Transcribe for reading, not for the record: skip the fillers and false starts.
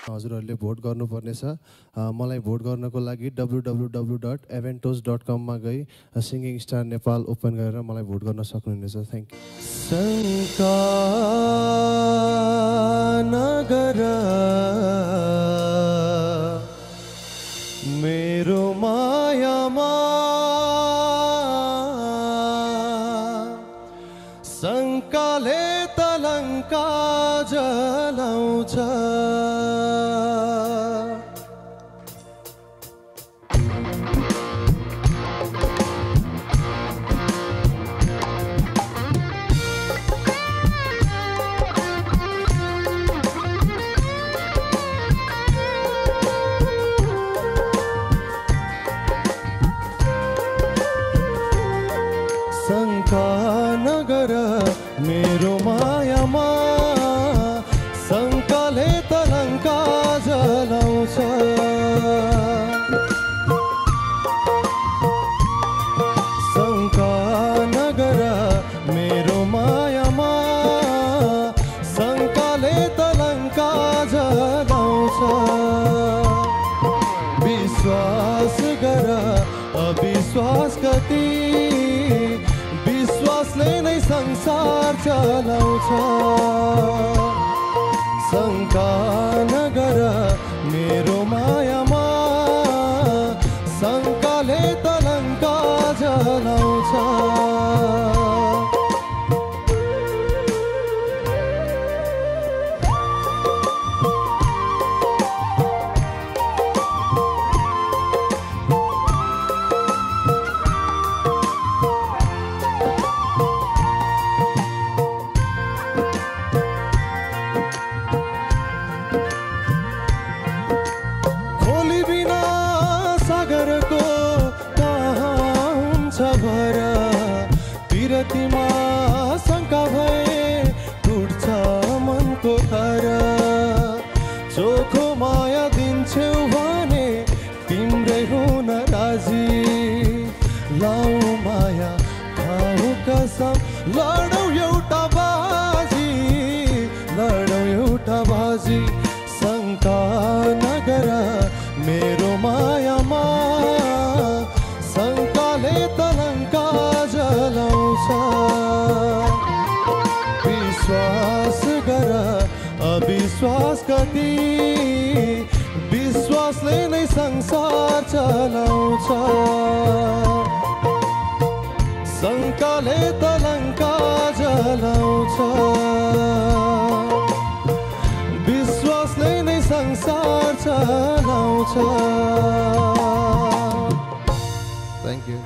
हजुरहरूले भोट गर्नुपर्नेछ। मलाई भोट गर्नको लागि www.aventos.com मा गई सिङ्गिङ स्टार नेपाल ओपन गरेर मलाई भोट गर्न सक्नुहुनेछ। Thank you. शङ्का नगर मेरो मायामा शङ्काले तलङ्का जलाउँछ। शङ्का नगर मेरो मायामा शङ्काले तलङ्का जलाउँछ। शङ्का नगर मेरो मायामा शङ्काले तलङ्का जलाउँछ। विश्वास गर अविश्वास कति विश्वासले नै संसार चलाउँछ। शङ्का नगर मेरो मायामा शङ्काले तलङ्का जलाउँछ। पिरतीमा शङ्का भए टुट्छ मनको घर। चोखो माया दिन्छौ भने तिम्रै हुन राजी। लाउ माया खाऊ कसम लडौ एउटा बाजी, लडौ एउटा बाजी। शङ्का नगर मेरो मायामा शङ्काले तलङ्का जलाउँछ। विश्वास गर अविश्वास कति विश्वासले नै संसार चलाउँछ। शङ्काले तलङ्का जलाउँछ। विश्वासले नै संसार चलाउँछ। Thank you.